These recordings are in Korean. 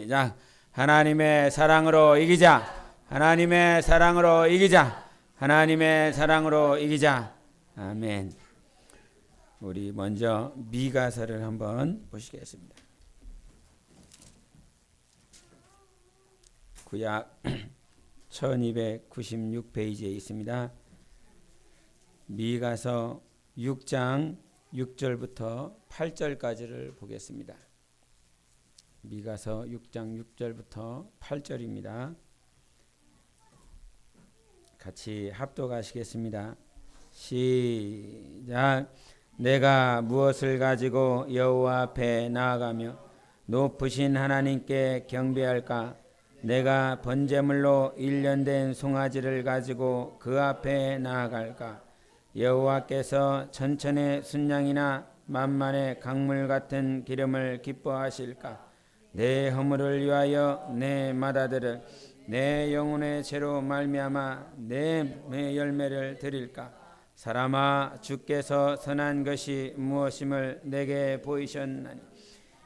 시작. 하나님의 사랑으로 이기자. 하나님의 사랑으로 이기자. 하나님의 사랑으로 이기자. 아멘. 우리 먼저 미가서를 한번 보시겠습니다. 구약 1296페이지에 있습니다. 미가서 6장 6절부터 8절까지를 보겠습니다. 미가서 6장 6절부터 8절입니다. 같이 합독하시겠습니다. 시작. 내가 무엇을 가지고 여호와 앞에 나아가며 높으신 하나님께 경배할까? 내가 번제물로 1년 된 송아지를 가지고 그 앞에 나아갈까? 여호와께서 천천의 순양이나 만만의 강물 같은 기름을 기뻐하실까? 내 허물을 위하여 내 맏아들을 내 영혼의 죄로 말미암아 내 열매를 드릴까? 사람아, 주께서 선한 것이 무엇임을 내게 보이셨나니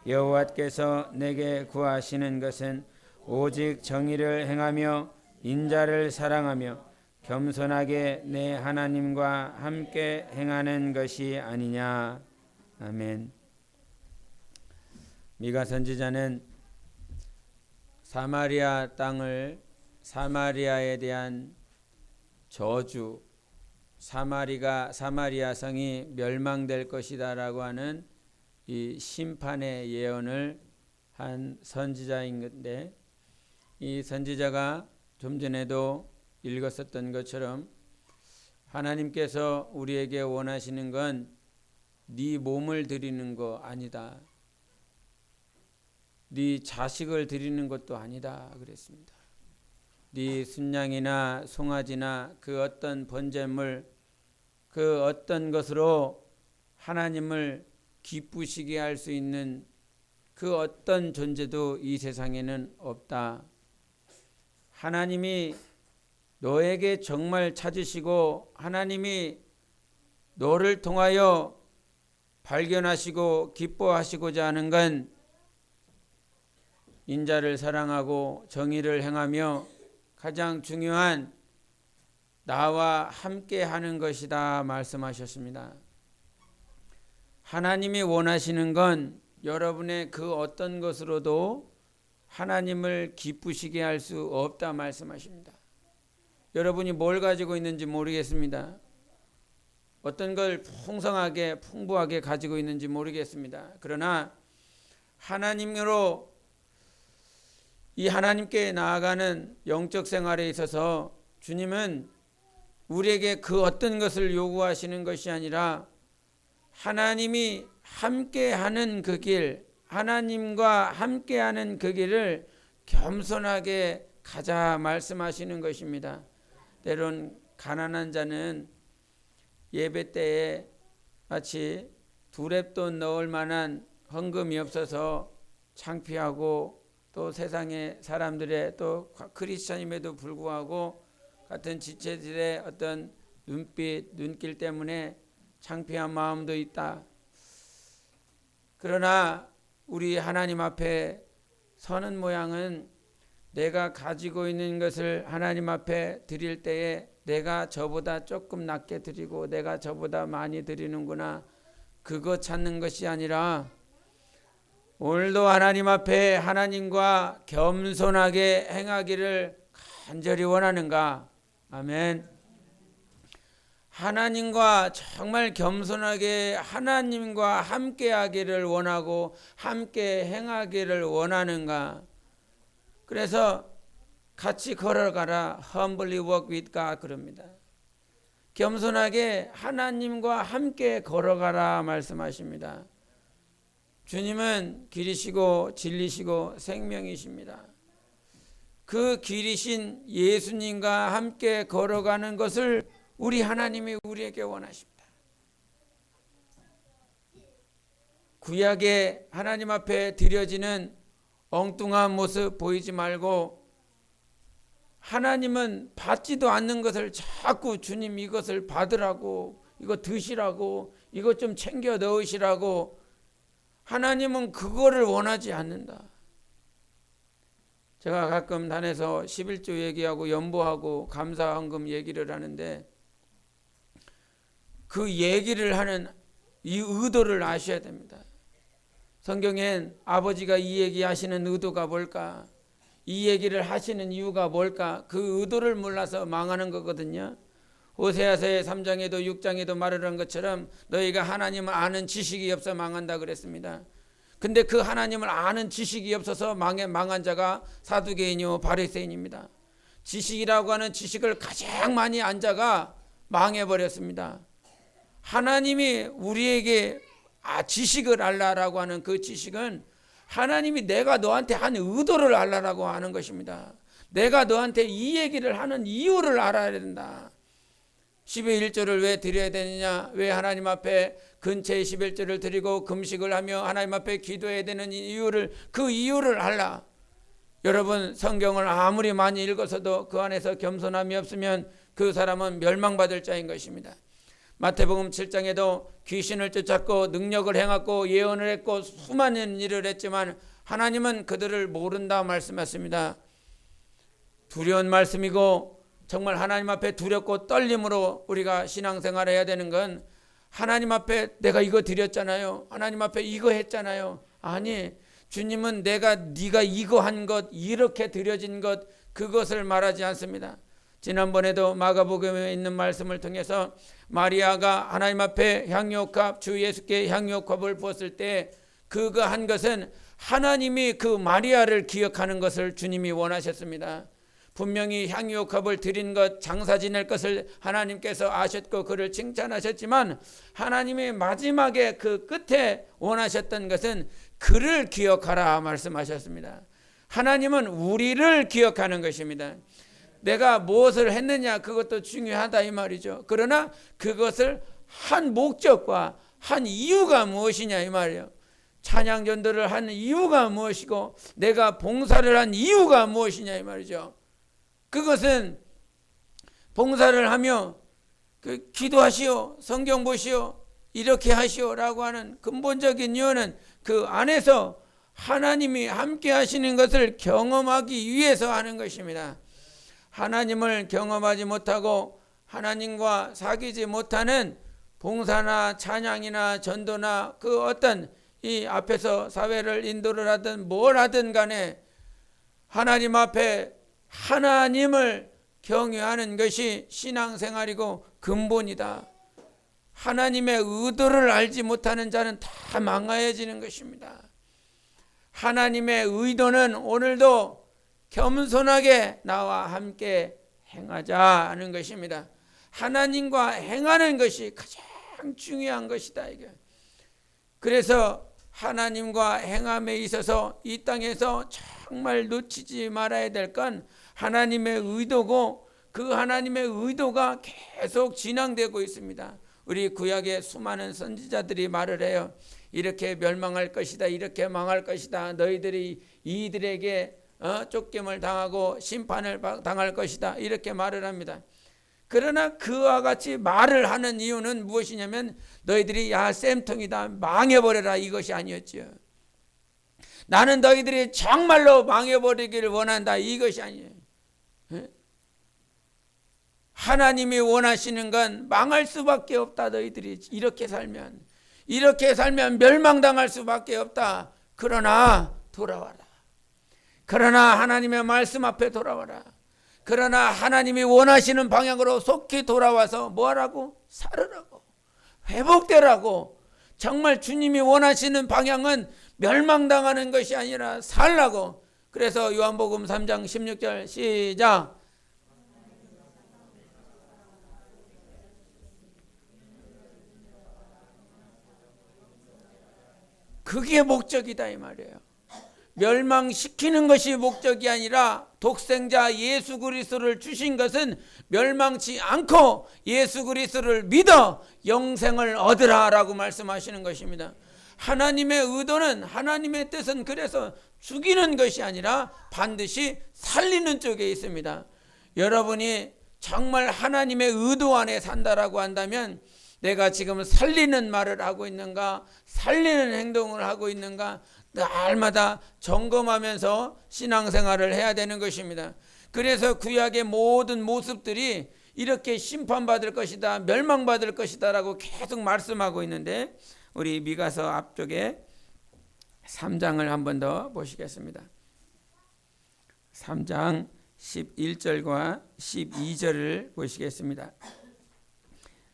여호와께서 내게 구하시는 것은 오직 정의를 행하며 인자를 사랑하며 겸손하게 내 하나님과 함께 행하는 것이 아니냐. 아멘. 미가 선지자는 사마리아 땅을, 사마리아에 대한 저주, 사마리아 성이 멸망될 것이다라고 하는 이 심판의 예언을 한 선지자인 건데, 이 선지자가 좀 전에도 읽었었던 것처럼 하나님께서 우리에게 원하시는 건 네 몸을 드리는 거 아니다. 네 자식을 드리는 것도 아니다 그랬습니다. 네 순양이나 송아지나 그 어떤 번제물, 그 어떤 것으로 하나님을 기쁘시게 할 수 있는 그 어떤 존재도 이 세상에는 없다. 하나님이 너에게 정말 찾으시고 하나님이 너를 통하여 발견하시고 기뻐하시고자 하는 건 인자를 사랑하고 정의를 행하며 가장 중요한 나와 함께 하는 것이다 말씀하셨습니다. 하나님이 원하시는 건 여러분의 그 어떤 것으로도 하나님을 기쁘시게 할 수 없다 말씀하십니다. 여러분이 뭘 가지고 있는지 모르겠습니다. 어떤 걸 풍성하게 풍부하게 가지고 있는지 모르겠습니다. 그러나 하나님으로 이 하나님께 나아가는 영적 생활에 있어서 주님은 우리에게 그 어떤 것을 요구하시는 것이 아니라 하나님이 함께하는 그 길, 하나님과 함께하는 그 길을 겸손하게 가자 말씀하시는 것입니다. 때론 가난한 자는 예배 때에 마치 두랩돈 넣을 만한 헌금이 없어서 창피하고 또 세상의 사람들의 또 크리스천임에도 불구하고 같은 지체들의 어떤 눈빛, 눈길 때문에 창피한 마음도 있다. 그러나 우리 하나님 앞에 서는 모양은 내가 가지고 있는 것을 하나님 앞에 드릴 때에 내가 저보다 조금 낮게 드리고 내가 저보다 많이 드리는구나, 그거 찾는 것이 아니라 오늘도 하나님 앞에 하나님과 겸손하게 행하기를 간절히 원하는가? 아멘. 하나님과 정말 겸손하게 하나님과 함께 하기를 원하고 함께 행하기를 원하는가? 그래서 같이 걸어가라. Humbly walk with God 그럽니다. 겸손하게 하나님과 함께 걸어가라 말씀하십니다. 주님은 길이시고 진리시고 생명이십니다. 그 길이신 예수님과 함께 걸어가는 것을 우리 하나님이 우리에게 원하십니다. 구약에 하나님 앞에 드려지는 엉뚱한 모습 보이지 말고 하나님은 받지도 않는 것을 자꾸 주님 이것을 받으라고, 이거 드시라고, 이것 좀 챙겨 넣으시라고, 하나님은 그거를 원하지 않는다. 제가 가끔 단에서 11조 얘기하고 연보하고 감사헌금 얘기를 하는데 그 얘기를 하는 이 의도를 아셔야 됩니다. 성경엔 아버지가 이 얘기 하시는 의도가 뭘까? 이 얘기를 하시는 이유가 뭘까? 그 의도를 몰라서 망하는 거거든요. 호세아서의 3장에도 6장에도 말을 한 것처럼 너희가 하나님을 아는 지식이 없어 망한다 그랬습니다. 근데 그 하나님을 아는 지식이 없어서 망한 자가 사두개인이요 바리새인입니다. 지식이라고 하는 지식을 가장 많이 안 자가 망해버렸습니다. 하나님이 우리에게 지식을 알라라고 하는 그 지식은 하나님이 내가 너한테 한 의도를 알라라고 하는 것입니다. 내가 너한테 이 얘기를 하는 이유를 알아야 된다. 10의 1조를 왜 드려야 되느냐? 왜 하나님 앞에 근처에 11조를 드리고 금식을 하며 하나님 앞에 기도해야 되는 이유를, 그 이유를 알라. 여러분, 성경을 아무리 많이 읽어서도 그 안에서 겸손함이 없으면 그 사람은 멸망받을 자인 것입니다. 마태복음 7장에도 귀신을 쫓았고 능력을 행했고 예언을 했고 수많은 일을 했지만 하나님은 그들을 모른다 말씀하십니다. 두려운 말씀이고 정말 하나님 앞에 두렵고 떨림으로 우리가 신앙생활을 해야 되는 건 하나님 앞에 내가 이거 드렸잖아요. 하나님 앞에 이거 했잖아요. 아니, 주님은 네가 이거 한 것, 이렇게 드려진 것, 그것을 말하지 않습니다. 지난번에도 마가복음에 있는 말씀을 통해서 마리아가 하나님 앞에 향유옥합, 주 예수께 향유옥합을 부었을 때 그거 한 것은 하나님이 그 마리아를 기억하는 것을 주님이 원하셨습니다. 분명히 향유옥합을 드린 것, 장사 지낼 것을 하나님께서 아셨고 그를 칭찬하셨지만 하나님이 마지막에 그 끝에 원하셨던 것은 그를 기억하라 말씀하셨습니다. 하나님은 우리를 기억하는 것입니다. 내가 무엇을 했느냐 그것도 중요하다 이 말이죠. 그러나 그것을 한 목적과 한 이유가 무엇이냐 이 말이에요. 찬양 전도를 한 이유가 무엇이고 내가 봉사를 한 이유가 무엇이냐 이 말이죠. 그것은 봉사를 하며 기도하시오, 성경 보시오, 이렇게 하시오라고 하는 근본적인 이유는 그 안에서 하나님이 함께 하시는 것을 경험하기 위해서 하는 것입니다. 하나님을 경험하지 못하고 하나님과 사귀지 못하는 봉사나 찬양이나 전도나 그 어떤 이 앞에서 사회를 인도를 하든 뭘 하든 간에 하나님 앞에 하나님을 경외하는 것이 신앙생활이고 근본이다. 하나님의 의도를 알지 못하는 자는 다 망하여지는 것입니다. 하나님의 의도는 오늘도 겸손하게 나와 함께 행하자 하는 것입니다. 하나님과 행하는 것이 가장 중요한 것이다. 이게. 그래서 하나님과 행함에 있어서 이 땅에서 정말 놓치지 말아야 될 건 하나님의 의도고 그 하나님의 의도가 계속 진행되고 있습니다. 우리 구약의 수많은 선지자들이 말을 해요. 이렇게 멸망할 것이다. 이렇게 망할 것이다. 너희들이 이들에게 쫓김을 당하고 심판을 당할 것이다. 이렇게 말을 합니다. 그러나 그와 같이 말을 하는 이유는 무엇이냐면 너희들이 야 쌤통이다 망해버려라 이것이 아니었죠. 나는 너희들이 정말로 망해버리기를 원한다 이것이 아니에요. 하나님이 원하시는 건 망할 수밖에 없다. 너희들이 이렇게 살면 멸망당할 수밖에 없다. 그러나 돌아와라. 그러나 하나님의 말씀 앞에 돌아와라. 그러나 하나님이 원하시는 방향으로 속히 돌아와서 뭐하라고? 살으라고, 회복되라고. 정말 주님이 원하시는 방향은 멸망당하는 것이 아니라 살라고. 그래서 요한복음 3장 16절 시작. 그게 목적이다 이 말이에요. 멸망시키는 것이 목적이 아니라 독생자 예수 그리스도를 주신 것은 멸망치 않고 예수 그리스도를 믿어 영생을 얻으라라고 말씀하시는 것입니다. 하나님의 의도는, 하나님의 뜻은 그래서 죽이는 것이 아니라 반드시 살리는 쪽에 있습니다. 여러분이 정말 하나님의 의도 안에 산다라고 한다면 내가 지금 살리는 말을 하고 있는가, 살리는 행동을 하고 있는가, 날마다 점검하면서 신앙생활을 해야 되는 것입니다. 그래서 구약의 모든 모습들이 이렇게 심판받을 것이다, 멸망받을 것이다 라고 계속 말씀하고 있는데, 우리 미가서 앞쪽에 3장을 한 번 더 보시겠습니다. 3장 11절과 12절을 보시겠습니다.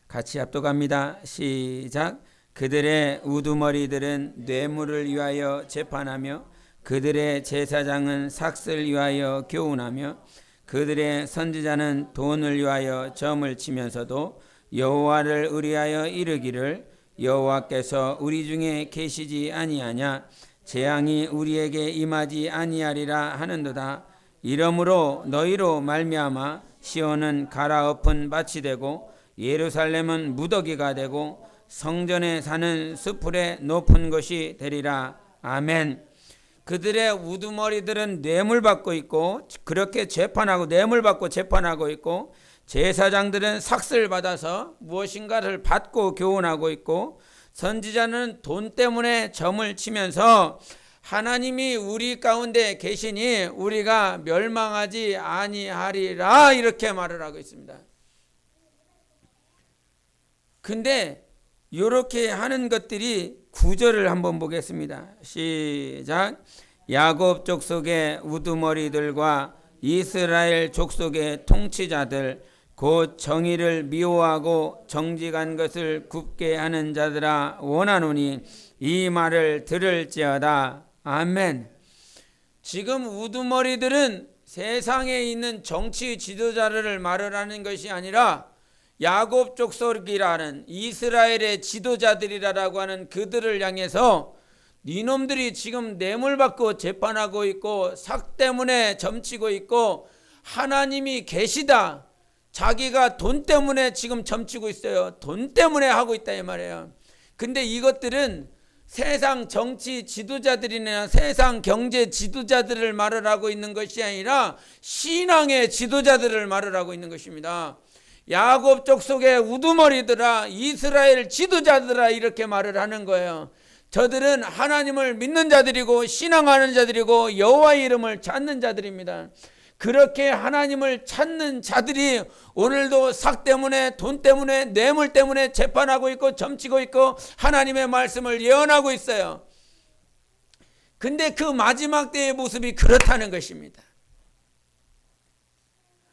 같이 합독합니다. 시작. 그들의 우두머리들은 뇌물을 위하여 재판하며 그들의 제사장은 삭슬 위하여 교훈하며 그들의 선지자는 돈을 위하여 점을 치면서도 여호와를 의뢰하여 이르기를 여호와께서 우리 중에 계시지 아니하냐, 재앙이 우리에게 임하지 아니하리라 하는도다. 이러므로 너희로 말미암아 시온은 갈아엎은 밭이 되고 예루살렘은 무더기가 되고 성전에 사는 수풀의 높은 것이 되리라. 아멘. 그들의 우두머리들은 뇌물 받고 있고, 그렇게 재판하고 뇌물 받고 재판하고 있고, 제사장들은 삭슬 받아서 무엇인가를 받고 교훈하고 있고, 선지자는 돈 때문에 점을 치면서 하나님이 우리 가운데 계시니 우리가 멸망하지 아니하리라 이렇게 말을 하고 있습니다. 근데 이렇게 하는 것들이 9절을 한번 보겠습니다. 시작. 야곱 족속의 우두머리들과 이스라엘 족속의 통치자들, 곧 정의를 미워하고 정직한 것을 굽게 하는 자들아 원하노니 이 말을 들을지어다. 아멘. 지금 우두머리들은 세상에 있는 정치 지도자를 말을 하는 것이 아니라 야곱 족속이라는 이스라엘의 지도자들이라고 하는 그들을 향해서 니놈들이 지금 뇌물 받고 재판하고 있고 삭 때문에 점치고 있고 하나님이 계시다, 자기가 돈 때문에 지금 점치고 있어요. 돈 때문에 하고 있다 이 말이에요. 근데 이것들은 세상 정치 지도자들이나 세상 경제 지도자들을 말을 하고 있는 것이 아니라 신앙의 지도자들을 말을 하고 있는 것입니다. 야곱 족속의 우두머리들아, 이스라엘 지도자들아 이렇게 말을 하는 거예요. 저들은 하나님을 믿는 자들이고 신앙하는 자들이고 여호와의 이름을 찾는 자들입니다. 그렇게 하나님을 찾는 자들이 오늘도 삭 때문에 돈 때문에 뇌물 때문에 재판하고 있고 점치고 있고 하나님의 말씀을 예언하고 있어요. 근데 그 마지막 때의 모습이 그렇다는 것입니다.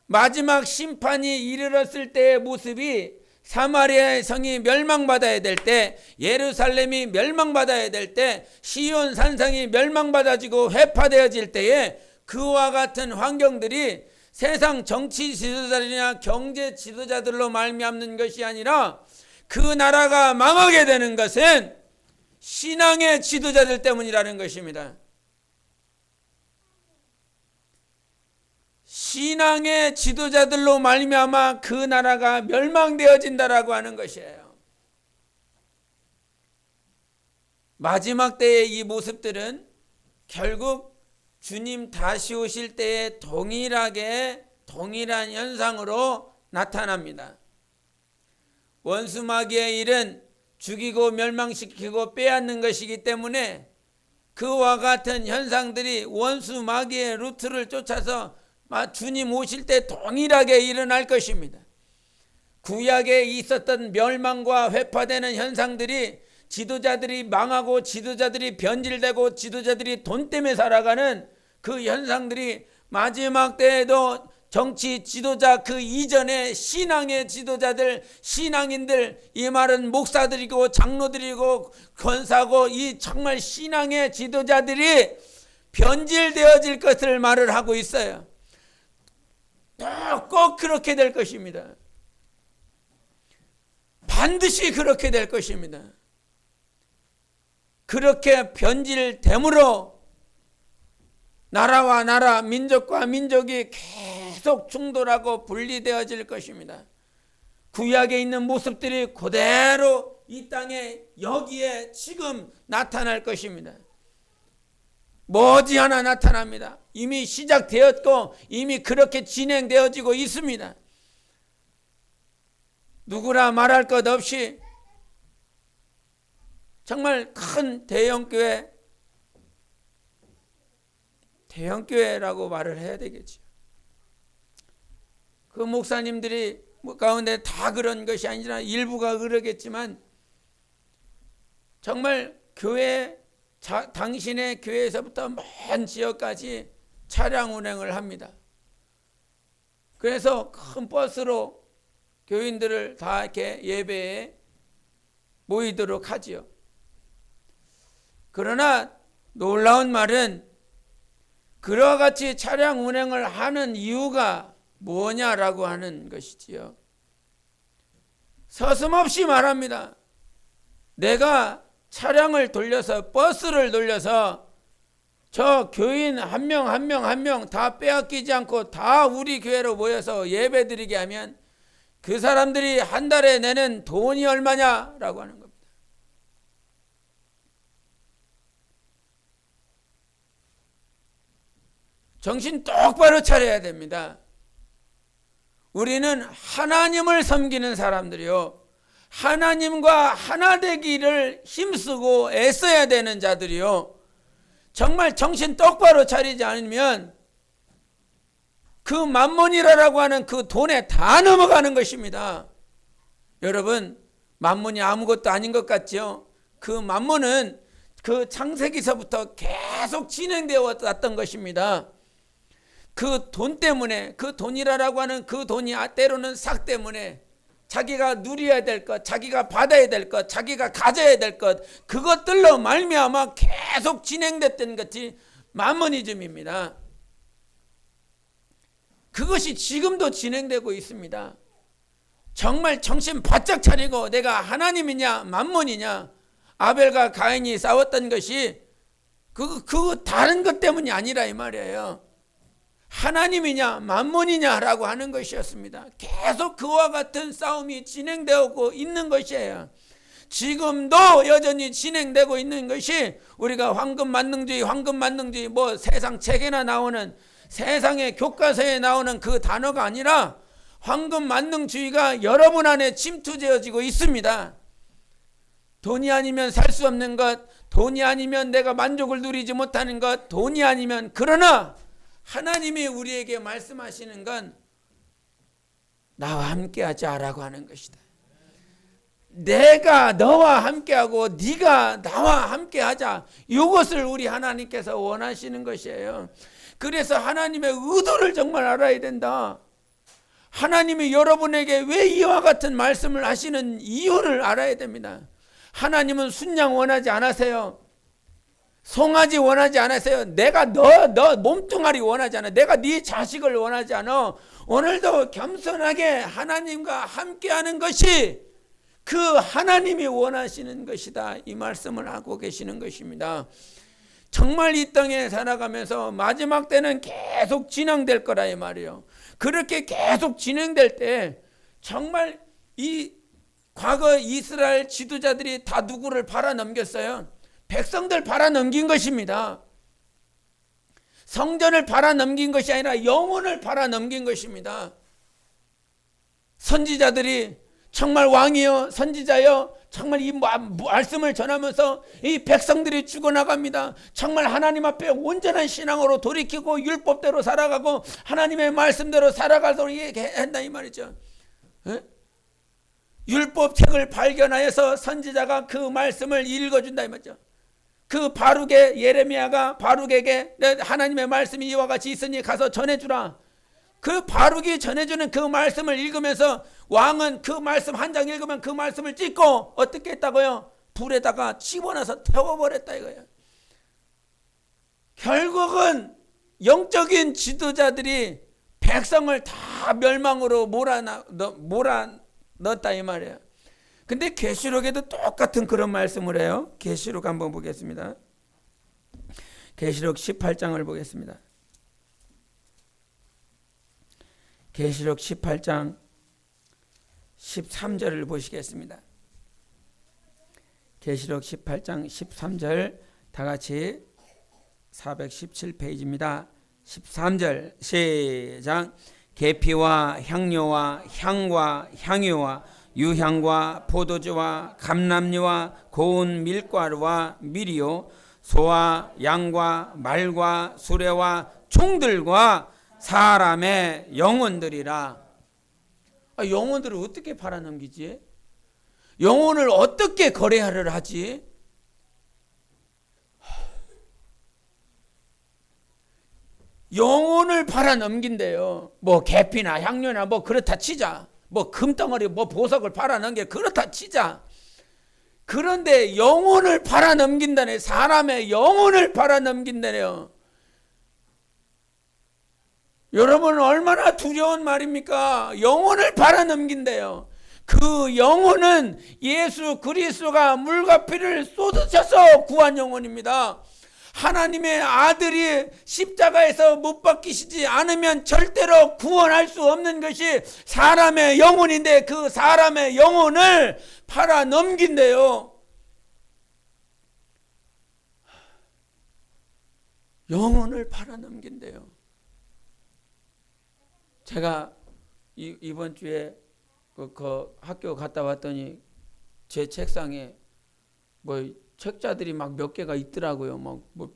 마지막 심판이 이르렀을 때의 모습이 사마리아의 성이 멸망받아야 될 때, 예루살렘이 멸망받아야 될 때, 시온 산성이 멸망받아지고 회파되어질 때에 그와 같은 환경들이 세상 정치 지도자들이나 경제 지도자들로 말미암는 것이 아니라 그 나라가 망하게 되는 것은 신앙의 지도자들 때문이라는 것입니다. 신앙의 지도자들로 말미암아 그 나라가 멸망되어진다라고 하는 것이에요. 마지막 때의 이 모습들은 결국 주님 다시 오실 때에 동일한 현상으로 나타납니다. 원수 마귀의 일은 죽이고 멸망시키고 빼앗는 것이기 때문에 그와 같은 현상들이 원수 마귀의 루트를 쫓아서 주님 오실 때 동일하게 일어날 것입니다. 구약에 있었던 멸망과 회파되는 현상들이 지도자들이 망하고 지도자들이 변질되고 지도자들이 돈 때문에 살아가는 그 현상들이 마지막 때에도 정치 지도자 그 이전에 신앙의 지도자들, 신앙인들, 이 말은 목사들이고 장로들이고 권사고 이 정말 신앙의 지도자들이 변질되어질 것을 말을 하고 있어요. 꼭 그렇게 될 것입니다. 반드시 그렇게 될 것입니다. 그렇게 변질됨으로 나라와 나라, 민족과 민족이 계속 충돌하고 분리되어질 것입니다. 구약에 있는 모습들이 그대로 이 땅에 여기에 지금 나타날 것입니다. 머지않아 나타납니다. 이미 시작되었고 이미 그렇게 진행되어지고 있습니다. 누구라 말할 것 없이 정말 큰 대형교회 대형교회라고 말을 해야 되겠죠. 그 목사님들이 가운데 다 그런 것이 아니라 일부가 그러겠지만 정말 교회, 당신의 교회에서부터 먼 지역까지 차량 운행을 합니다. 그래서 큰 버스로 교인들을 다 이렇게 예배에 모이도록 하지요. 그러나 놀라운 말은 그와 같이 차량 운행을 하는 이유가 뭐냐라고 하는 것이지요. 서슴없이 말합니다. 내가 차량을 돌려서, 버스를 돌려서 저 교인 한 명 한 명 한 명 다 빼앗기지 않고 다 우리 교회로 모여서 예배 드리게 하면 그 사람들이 한 달에 내는 돈이 얼마냐라고 하는 겁니다. 정신 똑바로 차려야 됩니다. 우리는 하나님을 섬기는 사람들이요, 하나님과 하나 되기를 힘쓰고 애써야 되는 자들이요, 정말 정신 똑바로 차리지 않으면 그 만몬이라고 하는 그 돈에 다 넘어가는 것입니다. 여러분, 만몬이 아무것도 아닌 것 같죠? 그 만몬은 그 창세기서부터 계속 진행되어 왔던 것입니다. 그 돈 때문에, 그 돈이라고 하는 그 돈이 때로는 삭 때문에 자기가 누려야 될 것, 자기가 받아야 될 것, 자기가 가져야 될 것, 그것들로 말미암아 계속 진행됐던 것이 만모니즘입니다. 그것이 지금도 진행되고 있습니다. 정말 정신 바짝 차리고 내가 하나님이냐 만몬이냐, 아벨과 가인이 싸웠던 것이 그 다른 것 때문이 아니라 이 말이에요. 하나님이냐 만몬이냐라고 하는 것이었습니다. 계속 그와 같은 싸움이 진행되고 있는 것이에요. 지금도 여전히 진행되고 있는 것이 우리가 황금만능주의 뭐 세상 책에나 나오는, 세상의 교과서에 나오는 그 단어가 아니라 황금만능주의가 여러분 안에 침투되어지고 있습니다. 돈이 아니면 살 수 없는 것, 돈이 아니면 내가 만족을 누리지 못하는 것, 돈이 아니면, 그러나 하나님이 우리에게 말씀하시는 건 나와 함께하자라고 하는 것이다. 내가 너와 함께하고 네가 나와 함께하자, 이것을 우리 하나님께서 원하시는 것이에요. 그래서 하나님의 의도를 정말 알아야 된다. 하나님이 여러분에게 왜 이와 같은 말씀을 하시는 이유를 알아야 됩니다. 하나님은 순양 원하지 않으세요. 송아지 원하지 않으세요. 내가 너 몸뚱아리 원하지 않아. 내가 네 자식을 원하지 않아. 오늘도 겸손하게 하나님과 함께하는 것이 그 하나님이 원하시는 것이다, 이 말씀을 하고 계시는 것입니다. 정말 이 땅에 살아가면서 마지막 때는 계속 진행될 거라 이 말이에요. 그렇게 계속 진행될 때 정말 이 과거 이스라엘 지도자들이 다 누구를 팔아넘겼어요? 백성들 팔아넘긴 것입니다. 성전을 팔아넘긴 것이 아니라 영혼을 팔아넘긴 것입니다. 선지자들이 정말 왕이요 선지자요 정말 이 말씀을 전하면서 이 백성들이 죽어나갑니다. 정말 하나님 앞에 온전한 신앙으로 돌이키고 율법대로 살아가고 하나님의 말씀대로 살아가도록 한다 이 말이죠. 율법책을 발견하여서 선지자가 그 말씀을 읽어준다 이 말이죠. 그 바룩의 예레미야가 바룩에게 하나님의 말씀이 이와 같이 있으니 가서 전해주라. 그 바룩이 전해주는 그 말씀을 읽으면서 왕은 그 말씀 한 장 읽으면 그 말씀을 찍고 어떻게 했다고요? 불에다가 집어넣어서 태워버렸다 이거예요. 결국은 영적인 지도자들이 백성을 다 멸망으로 몰아넣었다 이 말이에요. 근데 계시록에도 똑같은 그런 말씀을 해요. 계시록 한번 보겠습니다. 계시록 18장을 보겠습니다. 계시록 18장 13절을 보시겠습니다. 계시록 18장 13절 다 같이 417페이지입니다. 13절 시작. 계피와 향료와 향과 향유와 유향과 포도주와 감람류와 고운 밀가루와 밀이요 소와 양과 말과 수레와 총들과 사람의 영혼들이라. 영혼들을 어떻게 팔아넘기지? 영혼을 어떻게 거래를 하지? 영혼을 팔아넘긴대요. 뭐 계피나 향료나 뭐 그렇다 치자. 뭐 금덩어리 뭐 보석을 팔아넘겨 그렇다 치자. 그런데 영혼을 팔아넘긴다네. 사람의 영혼을 팔아넘긴다네요. 여러분 얼마나 두려운 말입니까? 영혼을 팔아넘긴대요. 그 영혼은 예수 그리스도가 물과 피를 쏟으셔서 구한 영혼입니다. 하나님의 아들이 십자가에서 못 박히시지 않으면 절대로 구원할 수 없는 것이 사람의 영혼인데 그 사람의 영혼을 팔아넘긴대요. 영혼을 팔아넘긴대요. 제가 이번 주에 그 학교 갔다 왔더니 제 책상에 뭐 책자들이 막 몇 개가 있더라고요. 막 뭐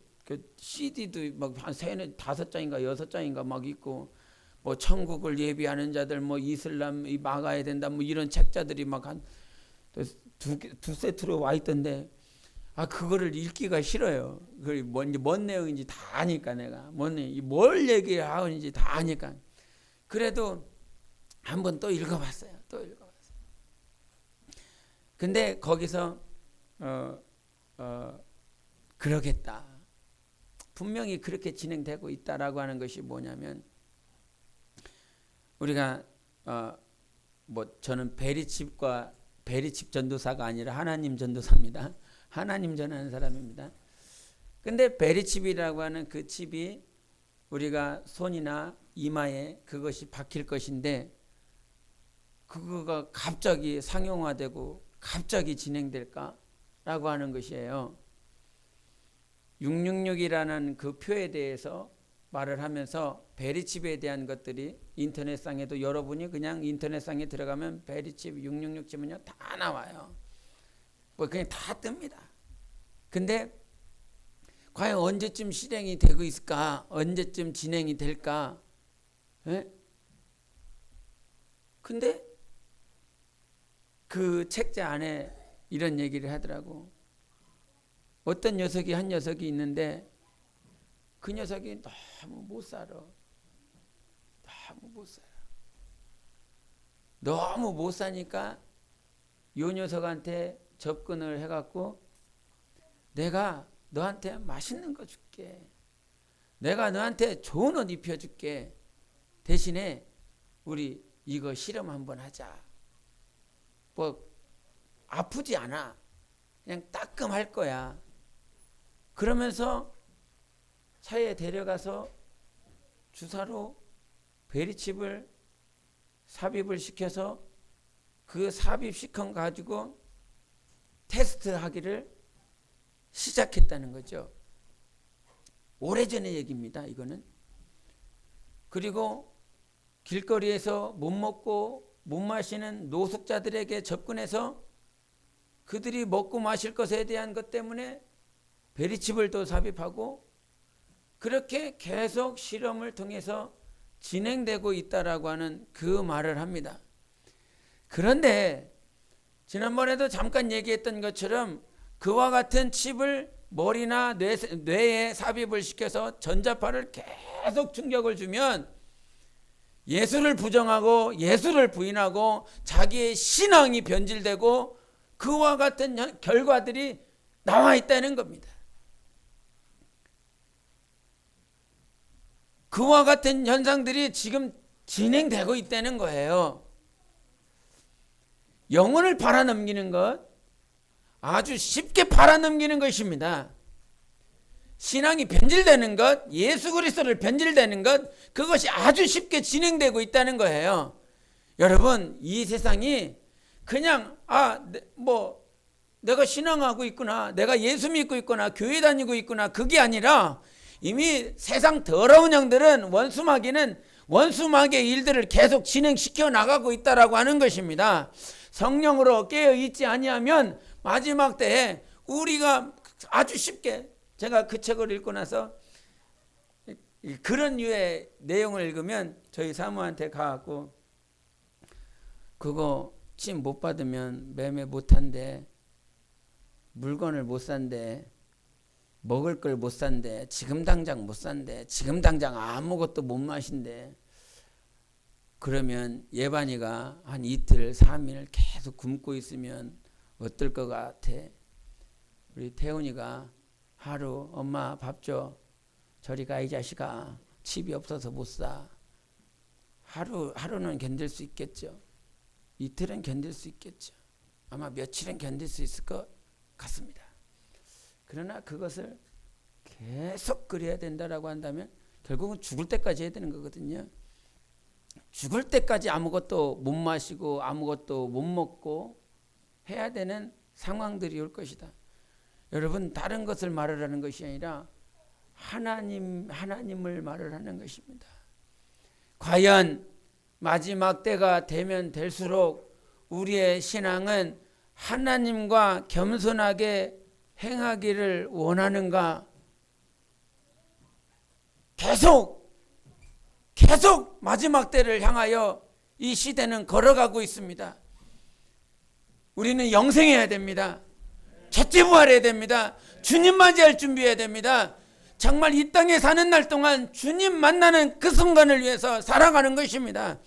CD도 막 한 5장인가 6장인가 막 있고, 뭐 천국을 예비하는 자들, 뭐 이슬람이 막아야 된다, 뭐 이런 책자들이 막 한 두 세트로 와 있던데, 그거를 읽기가 싫어요. 그 뭔 내용인지 다 아니까, 내가 뭘 얘기하는지 다 아니까. 그래도 한번 또 읽어봤어요. 근데 거기서 그러겠다. 분명히 그렇게 진행되고 있다라고 하는 것이 뭐냐면, 우리가 저는 베리칩 전도사가 아니라 하나님 전도사입니다. 하나님 전하는 사람입니다. 근데 베리칩이라고 하는 그 칩이 우리가 손이나 이마에 그것이 박힐 것인데, 그거가 갑자기 상용화되고 갑자기 진행될까라고 하는 것이에요. 666이라는 그 표에 대해서 말을 하면서 베리칩에 대한 것들이 인터넷상에도, 여러분이 그냥 인터넷상에 들어가면 베리칩 666 치면요 다 나와요. 뭐 그냥 다 뜹니다. 근데 과연 언제쯤 실행이 되고 있을까? 언제쯤 진행이 될까? 예? 근데 그 책자 안에 이런 얘기를 하더라고. 어떤 한 녀석이 있는데, 그 녀석이 너무 못 살아. 너무 못 사니까 요 녀석한테 접근을 해갖고, 내가 너한테 맛있는 거 줄게. 내가 너한테 좋은 옷 입혀줄게. 대신에 우리 이거 실험 한번 하자. 뭐 아프지 않아. 그냥 따끔할 거야. 그러면서 차에 데려가서 주사로 베리칩을 삽입을 시켜서 그 삽입시킨 가지고 테스트하기를 시작했다는 거죠. 오래전의 얘기입니다, 이거는. 그리고 길거리에서 못 먹고 못 마시는 노숙자들에게 접근해서 그들이 먹고 마실 것에 대한 것 때문에 베리칩을 또 삽입하고, 그렇게 계속 실험을 통해서 진행되고 있다라고 하는 그 말을 합니다. 그런데 지난번에도 잠깐 얘기했던 것처럼 그와 같은 칩을 머리나 뇌에 삽입을 시켜서 전자파를 계속 충격을 주면 예수를 부정하고 예수를 부인하고 자기의 신앙이 변질되고 그와 같은 결과들이 나와 있다는 겁니다. 그와 같은 현상들이 지금 진행되고 있다는 거예요. 영혼을 팔아넘기는 것, 아주 쉽게 팔아넘기는 것입니다. 신앙이 변질되는 것, 예수 그리스도를 변질되는 것, 그것이 아주 쉽게 진행되고 있다는 거예요. 여러분, 이 세상이 그냥 내가 신앙하고 있구나, 내가 예수 믿고 있구나, 교회 다니고 있구나, 그게 아니라 이미 세상 더러운 영들은 원수마귀의 일들을 계속 진행시켜 나가고 있다라고 하는 것입니다. 성령으로 깨어 있지 아니하면 마지막 때에 우리가 아주 쉽게 제가 그 책을 읽고 나서 그런 류의 내용을 읽으면 저희 사모한테 가갖고 그거 침 못 받으면 매매 못 한대, 물건을 못 산대, 먹을 걸 못 산대, 지금 당장 못 산대, 지금 당장 아무것도 못 마신대. 그러면 예반이가 한 이틀 3일 계속 굶고 있으면 어떨 것 같아? 우리 태훈이가 하루 엄마 밥 줘, 저리 가 이 자식아, 집이 없어서 못 사. 하루는 견딜 수 있겠죠. 이틀은 견딜 수 있겠죠. 아마 며칠은 견딜 수 있을 것 같습니다. 그러나 그것을 계속 그래야 된다라고 한다면 결국은 죽을 때까지 해야 되는 거거든요. 죽을 때까지 아무것도 못 마시고 아무것도 못 먹고 해야 되는 상황들이 올 것이다. 여러분, 다른 것을 말을 하는 것이 아니라 하나님을 말을 하는 것입니다. 과연 마지막 때가 되면 될수록 우리의 신앙은 하나님과 겸손하게 행하기를 원하는가? 계속 마지막 때를 향하여 이 시대는 걸어가고 있습니다. 우리는 영생해야 됩니다. 첫째 부활해야 됩니다. 주님 맞이할 준비해야 됩니다. 정말 이 땅에 사는 날 동안 주님 만나는 그 순간을 위해서 살아가는 것입니다.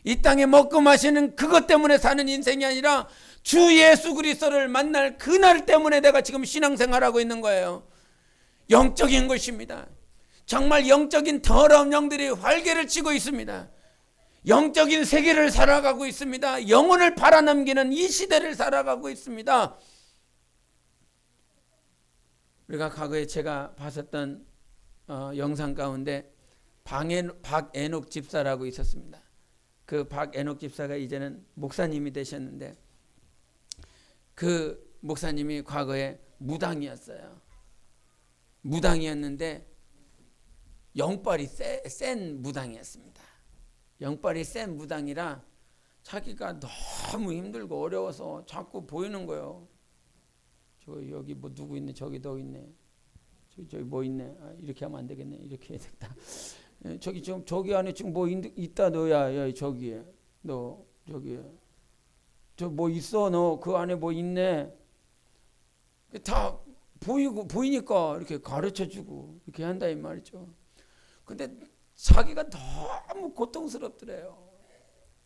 이 땅에 먹고 마시는 그것 때문에 사는 인생이 아니라 주 예수 그리스도를 만날 그날 때문에 내가 지금 신앙생활하고 있는 거예요. 영적인 것입니다. 정말 영적인 더러운 영들이 활개를 치고 있습니다. 영적인 세계를 살아가고 있습니다. 영혼을 팔아넘기는 이 시대를 살아가고 있습니다. 우리가 과거에 제가 봤었던 영상 가운데 박애녹 집사라고 있었습니다. 그 박애녹 집사가 이제는 목사님이 되셨는데 그 목사님이 과거에 무당이었어요. 무당이었는데 영빨이 센 무당이었습니다. 영빨이 센 무당이라 자기가 너무 힘들고 어려워서 자꾸 보이는 거예요. 여기 뭐 누구 있네, 저기 너 있네, 저기 뭐 있네, 이렇게 하면 안 되겠네, 이렇게 해야 되겠다. 저기 안에 지금 뭐 있다 너야, 야 저기에 너 저기에 저 뭐 있어, 너 그 안에 뭐 있네. 다 보이니까 이렇게 가르쳐주고 이렇게 한다 이 말이죠. 근데 자기가 너무 고통스럽더래요.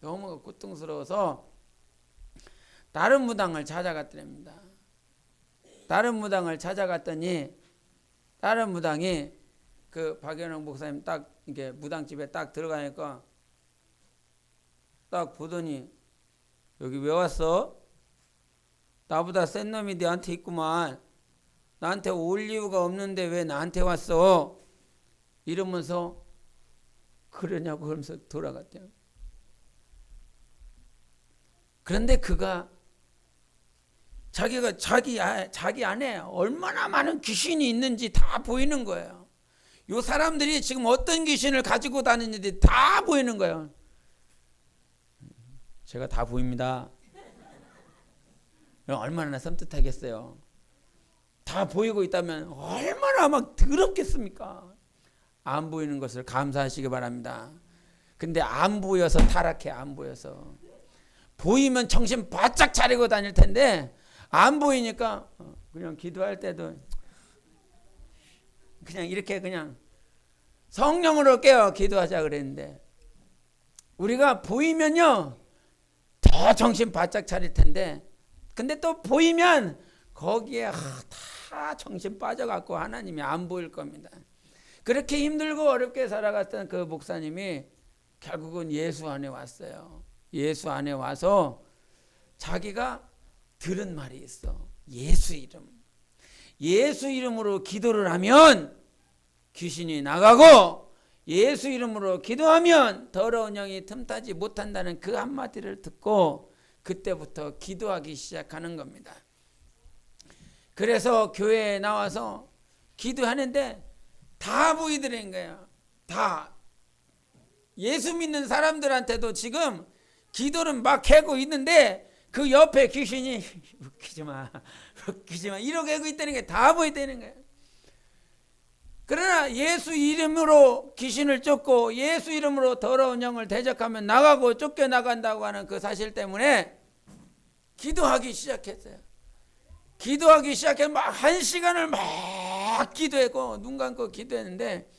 너무 고통스러워서 다른 무당을 찾아갔더랍니다. 다른 무당을 찾아갔더니 다른 무당이 그 박연홍 목사님 딱 이게 무당집에 딱 들어가니까 딱 보더니 여기 왜 왔어? 나보다 센 놈이 너한테 있구만. 나한테 올 이유가 없는데 왜 나한테 왔어? 이러면서 그러냐고 그러면서 돌아갔대요. 그런데 그가 자기가 자기 안에 얼마나 많은 귀신이 있는지 다 보이는 거예요. 이 사람들이 지금 어떤 귀신을 가지고 다니는지 다 보이는 거예요. 제가 다 보입니다. 얼마나 섬뜩하겠어요. 다 보이고 있다면 얼마나 막 더럽겠습니까? 안 보이는 것을 감사하시기 바랍니다. 근데 안 보여서 타락해. 안 보여서. 보이면 정신 바짝 차리고 다닐 텐데 안 보이니까 그냥 기도할 때도 그냥 이렇게 그냥 성령으로 깨어 기도하자 그랬는데 우리가 보이면요 더 정신 바짝 차릴 텐데 근데 또 보이면 거기에 다 정신 빠져갖고 하나님이 안 보일 겁니다. 그렇게 힘들고 어렵게 살아갔던 그 목사님이 결국은 예수 안에 왔어요. 예수 안에 와서 자기가 들은 말이 있어. 예수 이름. 예수 이름으로 기도를 하면 귀신이 나가고 예수 이름으로 기도하면 더러운 영이 틈타지 못한다는 그 한마디를 듣고 그때부터 기도하기 시작하는 겁니다. 그래서 교회에 나와서 기도하는데 다 보이더라는 거예요. 다. 예수 믿는 사람들한테도 지금 기도는 막 하고 있는데 그 옆에 귀신이 웃기지 마 이러고 하고 있다는 게 다 보이다는 거예요. 그러나 예수 이름으로 귀신을 쫓고 예수 이름으로 더러운 영을 대적하면 나가고 쫓겨나간다고 하는 그 사실 때문에 기도하기 시작했어요. 기도하기 시작해 막 1시간을 막 기도했고 눈 감고 기도했는데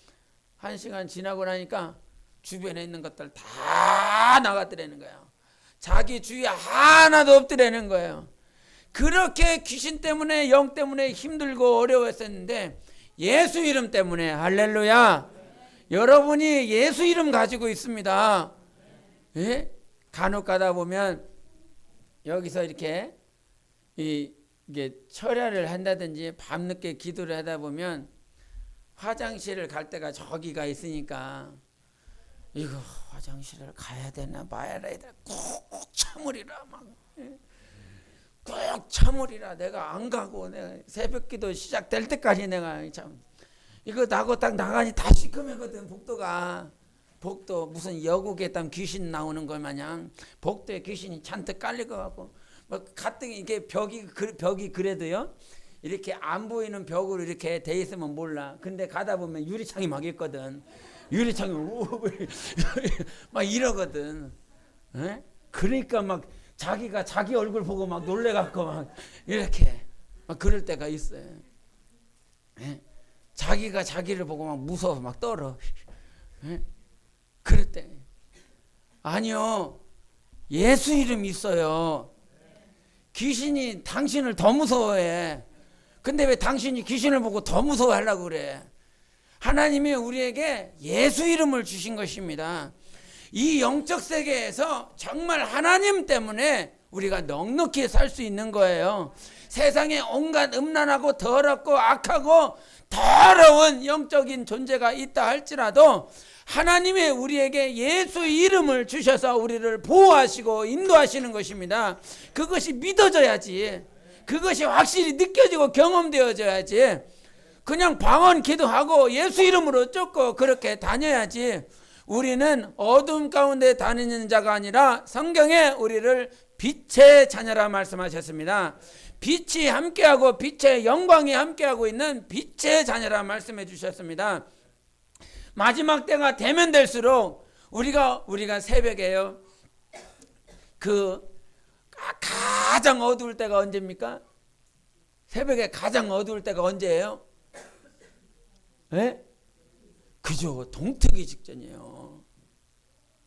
1시간 지나고 나니까 주변에 있는 것들 다 나갔더라는 거예요. 자기 주위에 하나도 없더라는 거예요. 그렇게 귀신 때문에 영 때문에 힘들고 어려웠었는데 예수 이름 때문에 할렐루야. 여러분이 예수 이름 가지고 있습니다. 예? 간혹 가다 보면 여기서 이렇게 이게 철야를 한다든지 밤늦게 기도를 하다 보면 화장실을 갈 때가 저기가 있으니까 이거 화장실을 가야 되나 말아야 되나 꾹 참으리라 막 꾹 참으리라. 내가 안 가고 내가 새벽기도 시작될 때까지 내가 참 이거 나고 딱 나가니 다 시커매거든. 복도 무슨 여국에 딱 귀신 나오는 것 마냥 복도에 귀신이 잔뜩 깔릴 것 같고 막 가뜩 이게 벽이 그래도요 이렇게 안 보이는 벽으로 이렇게 돼 있으면 몰라. 근데 가다 보면 유리창이 막 있거든. 유리창이 막 이러거든. 에? 그러니까 막 자기가 자기 얼굴 보고 막 놀래갖고 막 이렇게 막 그럴 때가 있어요. 에? 자기가 자기를 보고 막 무서워 막 떨어. 에? 그럴 때 아니요, 예수 이름 있어요. 귀신이 당신을 더 무서워해. 근데 왜 당신이 귀신을 보고 더 무서워하려고 그래? 하나님이 우리에게 예수 이름을 주신 것입니다. 이 영적 세계에서 정말 하나님 때문에 우리가 넉넉히 살 수 있는 거예요. 세상에 온갖 음란하고 더럽고 악하고 더러운 영적인 존재가 있다 할지라도 하나님의 우리에게 예수 이름을 주셔서 우리를 보호하시고 인도하시는 것입니다. 그것이 믿어져야지. 그것이 확실히 느껴지고 경험되어져야지. 그냥 방언 기도하고 예수 이름으로 쫓고 그렇게 다녀야지. 우리는 어둠 가운데 다니는 자가 아니라 성경에 우리를 빛의 자녀라 말씀하셨습니다. 빛이 함께하고 빛의 영광이 함께하고 있는 빛의 자녀라 말씀해 주셨습니다. 마지막 때가 되면 될수록 우리가 새벽에요. 그 가장 어두울 때가 언제입니까? 새벽에 가장 어두울 때가 언제예요? 예? 그죠. 동트기 직전이에요.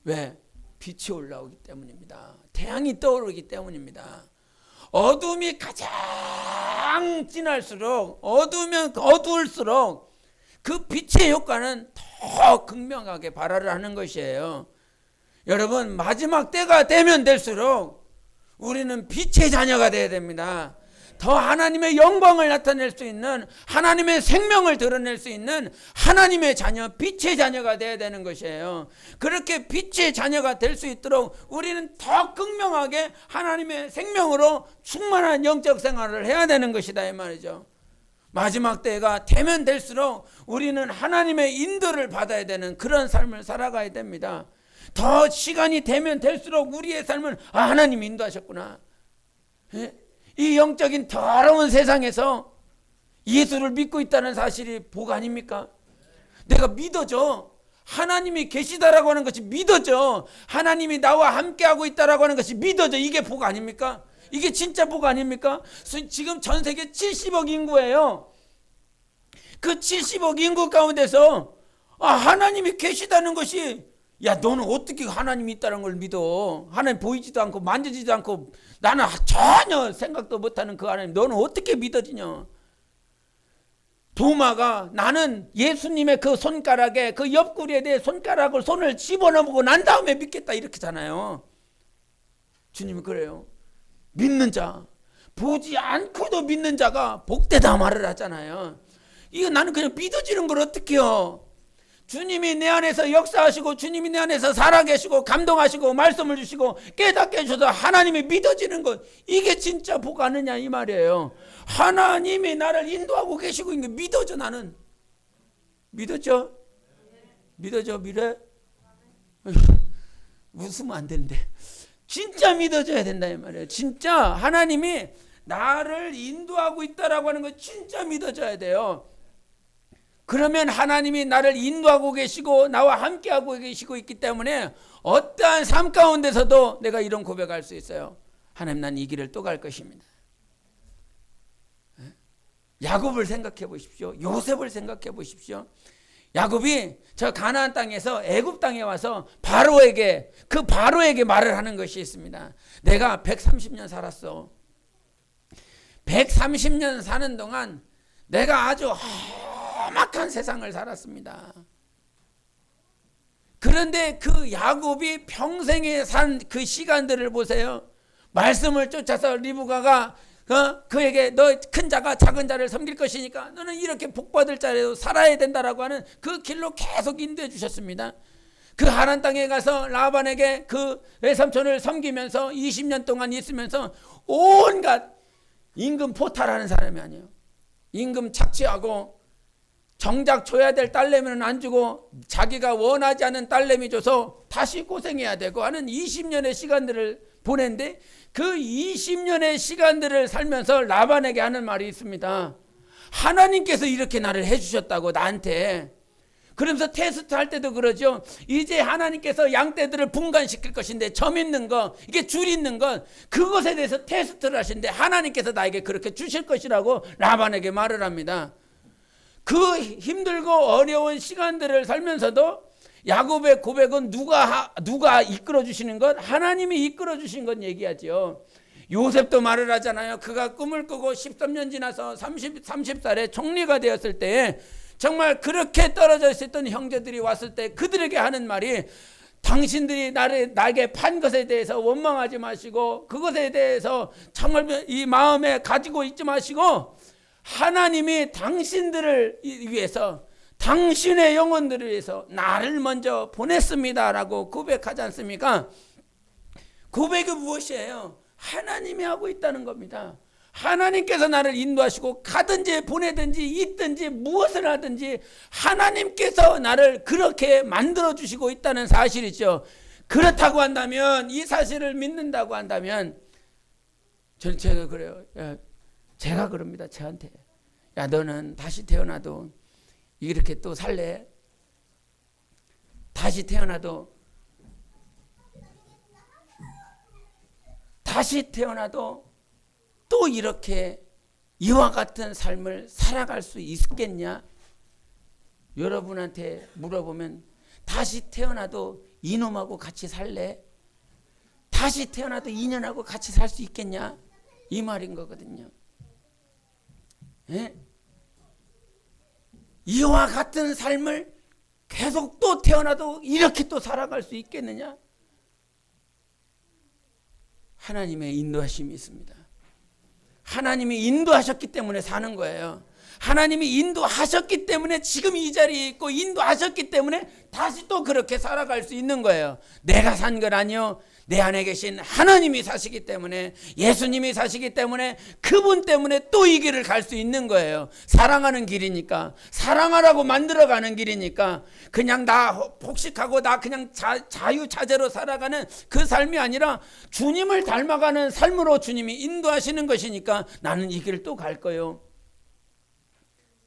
왜? 빛이 올라오기 때문입니다. 태양이 떠오르기 때문입니다. 어둠이 가장 진할수록 어두우면 어두울수록 그 빛의 효과는 더 극명하게 발화를 하는 것이에요. 여러분, 마지막 때가 되면 될수록 우리는 빛의 자녀가 되어야 됩니다. 더 하나님의 영광을 나타낼 수 있는, 하나님의 생명을 드러낼 수 있는 하나님의 자녀, 빛의 자녀가 되어야 되는 것이에요. 그렇게 빛의 자녀가 될 수 있도록 우리는 더 극명하게 하나님의 생명으로 충만한 영적 생활을 해야 되는 것이다 이 말이죠. 마지막 때가 되면 될수록 우리는 하나님의 인도를 받아야 되는 그런 삶을 살아가야 됩니다. 더 시간이 되면 될수록 우리의 삶은 하나님이 인도하셨구나. 이 영적인 더러운 세상에서 예수를 믿고 있다는 사실이 복 아닙니까? 내가 믿어져. 하나님이 계시다라고 하는 것이 믿어져. 하나님이 나와 함께하고 있다라고 하는 것이 믿어져. 이게 복 아닙니까? 이게 진짜 복 아닙니까? 지금 전 세계 70억 인구예요. 그 70억 인구 가운데서 하나님이 계시다는 것이, 야, 너는 어떻게 하나님이 있다는 걸 믿어? 하나님 보이지도 않고 만지지도 않고 나는 전혀 생각도 못하는 그 하나님, 너는 어떻게 믿어지냐? 도마가 나는 예수님의 그 손가락에, 그 옆구리에 대해 손을 집어넣고 난 다음에 믿겠다 이렇게잖아요. 주님이 그래요. 믿는 자, 보지 않고도 믿는 자가 복되다 말을 하잖아요. 이거 나는 그냥 믿어지는 걸 어떻게 해요? 주님이 내 안에서 역사하시고 주님이 내 안에서 살아계시고 감동하시고 말씀을 주시고 깨닫게 해주셔서 하나님이 믿어지는 것, 이게 진짜 복 아느냐 이 말이에요. 하나님이 나를 인도하고 계시고 있는 게 믿어져. 나는 믿어져? 믿어? 웃으면 안 되는데 진짜 믿어져야 된다 이 말이에요. 진짜 하나님이 나를 인도하고 있다라고 하는 거 진짜 믿어져야 돼요. 그러면 하나님이 나를 인도하고 계시고 나와 함께하고 계시고 있기 때문에 어떠한 삶 가운데서도 내가 이런 고백할 수 있어요. 하나님, 난 이 길을 또 갈 것입니다. 야곱을 생각해 보십시오. 요셉을 생각해 보십시오. 야곱이 저 가나안 땅에서 애굽 땅에 와서 바로에게 말을 하는 것이 있습니다. 내가 130년 살았어. 130년 사는 동안 내가 아주 험악한 세상을 살았습니다. 그런데 그 야곱이 평생에 산 그 시간들을 보세요. 말씀을 쫓아서 리브가가 그에게 너 큰 자가 작은 자를 섬길 것이니까 너는 이렇게 복받을 자로 살아야 된다라고 하는 그 길로 계속 인도해 주셨습니다. 그 하란 땅에 가서 라반에게 그 외삼촌을 섬기면서 20년 동안 있으면서 온갖 임금 포탈하는 사람이 아니에요. 임금 착취하고 정작 줘야 될 딸내미는 안 주고 자기가 원하지 않은 딸내미 줘서 다시 고생해야 되고 하는 20년의 시간들을 보낸데, 그 20년의 시간들을 살면서 라반에게 하는 말이 있습니다. 하나님께서 이렇게 나를 해주셨다고 나한테. 그러면서 테스트 할 때도 그러죠. 이제 하나님께서 양떼들을 분간시킬 것인데 점 있는 거, 이게 줄 있는 건 그것에 대해서 테스트를 하시는데 하나님께서 나에게 그렇게 주실 것이라고 라반에게 말을 합니다. 그 힘들고 어려운 시간들을 살면서도 야곱의 고백은 누가 이끌어 주시는 것? 하나님이 이끌어 주신 건 얘기하죠. 요셉도 말을 하잖아요. 그가 꿈을 꾸고 13년 지나서 30살에 총리가 되었을 때 정말 그렇게 떨어져 있었던 형제들이 왔을 때 그들에게 하는 말이, 당신들이 나에게 판 것에 대해서 원망하지 마시고 그것에 대해서 정말 이 마음에 가지고 있지 마시고 하나님이 당신들을 위해서, 당신의 영혼들을 위해서 나를 먼저 보냈습니다라고 고백하지 않습니까? 고백이 무엇이에요? 하나님이 하고 있다는 겁니다. 하나님께서 나를 인도하시고 가든지 보내든지 있든지 무엇을 하든지 하나님께서 나를 그렇게 만들어주시고 있다는 사실이죠. 그렇다고 한다면, 이 사실을 믿는다고 한다면, 제가 그래요. 제가 그럽니다. 저한테. 야, 너는 다시 태어나도 이렇게 또 살래? 다시 태어나도 또 이렇게 이와 같은 삶을 살아갈 수 있겠냐? 여러분한테 물어보면 다시 태어나도 이놈하고 같이 살래? 다시 태어나도 인연하고 같이 살 수 있겠냐? 이 말인 거거든요. 예? 이와 같은 삶을 계속 또 태어나도 이렇게 또 살아갈 수 있겠느냐? 하나님의 인도하심이 있습니다. 하나님이 인도하셨기 때문에 사는 거예요. 하나님이 인도하셨기 때문에 지금 이 자리에 있고, 인도하셨기 때문에 다시 또 그렇게 살아갈 수 있는 거예요. 내가 산 건 아니요, 내 안에 계신 하나님이 사시기 때문에, 예수님이 사시기 때문에, 그분 때문에 또 이 길을 갈 수 있는 거예요. 사랑하는 길이니까, 사랑하라고 만들어가는 길이니까, 그냥 나 폭식하고 나 그냥 자유자재로 살아가는 그 삶이 아니라 주님을 닮아가는 삶으로 주님이 인도하시는 것이니까 나는 이 길을 또 갈 거예요.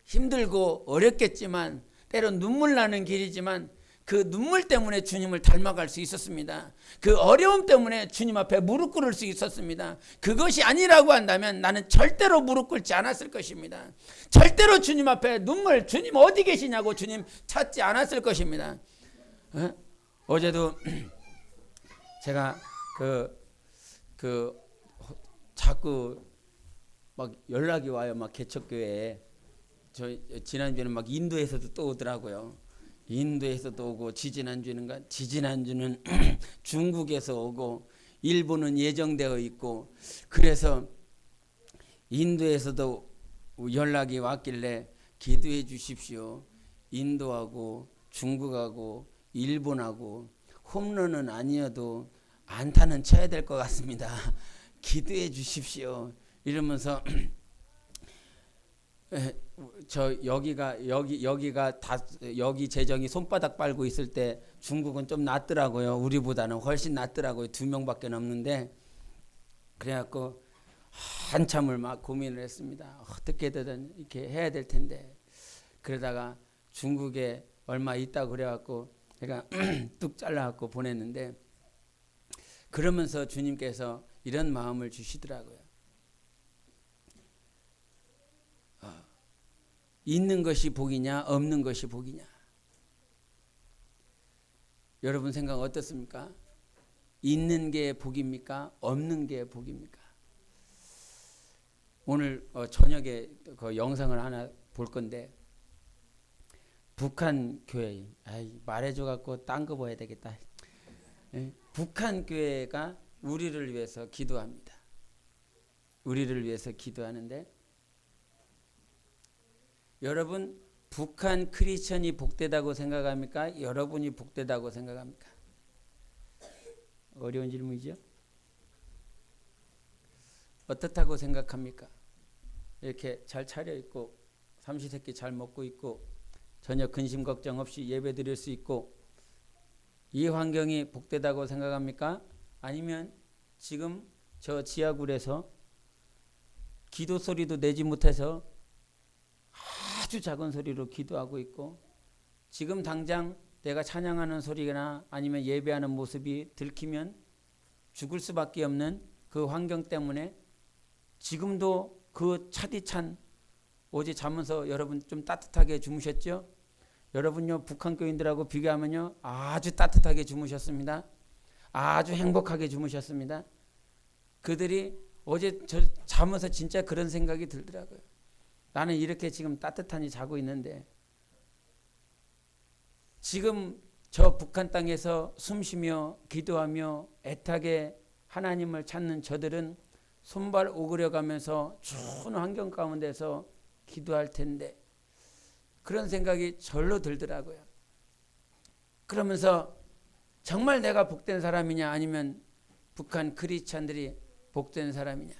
힘들고 어렵겠지만, 때론 눈물 나는 길이지만 그 눈물 때문에 주님을 닮아갈 수 있었습니다. 그 어려움 때문에 주님 앞에 무릎 꿇을 수 있었습니다. 그것이 아니라고 한다면 나는 절대로 무릎 꿇지 않았을 것입니다. 절대로 주님 앞에 주님 어디 계시냐고 주님 찾지 않았을 것입니다. 어제도 제가 자꾸 막 연락이 와요. 막 개척교회에. 지난주에는 막 인도에서도 또 오더라고요. 인도에서도 오고, 지지난주는 중국에서 오고, 일본은 예정되어 있고, 그래서 인도에서도 연락이 왔길래 기도해 주십시오. 인도하고 중국하고 일본하고 홈런은 아니어도 안타는 쳐야 될 것 같습니다. 기도해 주십시오. 이러면서 여기 재정이 손바닥 빨고 있을 때 중국은 좀 낫더라고요. 우리보다는 훨씬 낫더라고요. 2명밖에 없는데. 그래갖고 한참을 막 고민을 했습니다. 어떻게든 이렇게 해야 될 텐데. 그러다가 중국에 얼마 있다고 그래갖고 제가 뚝 잘라갖고 보냈는데, 그러면서 주님께서 이런 마음을 주시더라고요. 있는 것이 복이냐 없는 것이 복이냐. 여러분 생각 어떻습니까? 있는 게 복입니까? 없는 게 복입니까? 오늘 저녁에 그 영상을 하나 볼 건데, 북한 교회, 말해줘 갖고 딴 거 봐야 되겠다. 북한 교회가 우리를 위해서 기도합니다. 우리를 위해서 기도하는데, 여러분 북한 크리스천이 복되다고 생각합니까? 여러분이 복되다고 생각합니까? 어려운 질문이죠. 어떻다고 생각합니까? 이렇게 잘 차려입고 삼시세끼 잘 먹고 있고 전혀 근심 걱정 없이 예배 드릴 수 있고, 이 환경이 복되다고 생각합니까? 아니면 지금 저 지하굴에서 기도 소리도 내지 못해서 아주 작은 소리로 기도하고 있고, 지금 당장 내가 찬양하는 소리나 아니면 예배하는 모습이 들키면 죽을 수밖에 없는 그 환경 때문에 지금도 그 차디찬, 어제 자면서 여러분 좀 따뜻하게 주무셨죠? 여러분요 북한 교인들하고 비교하면요 아주 따뜻하게 주무셨습니다. 아주 행복하게 주무셨습니다. 그들이 어제 자면서 진짜 그런 생각이 들더라고요. 나는 이렇게 지금 따뜻하니 자고 있는데, 지금 저 북한 땅에서 숨쉬며 기도하며 애타게 하나님을 찾는 저들은 손발 오그려 가면서 추운 환경 가운데서 기도할 텐데, 그런 생각이 절로 들더라고요. 그러면서 정말 내가 복된 사람이냐 아니면 북한 크리스찬들이 복된 사람이냐.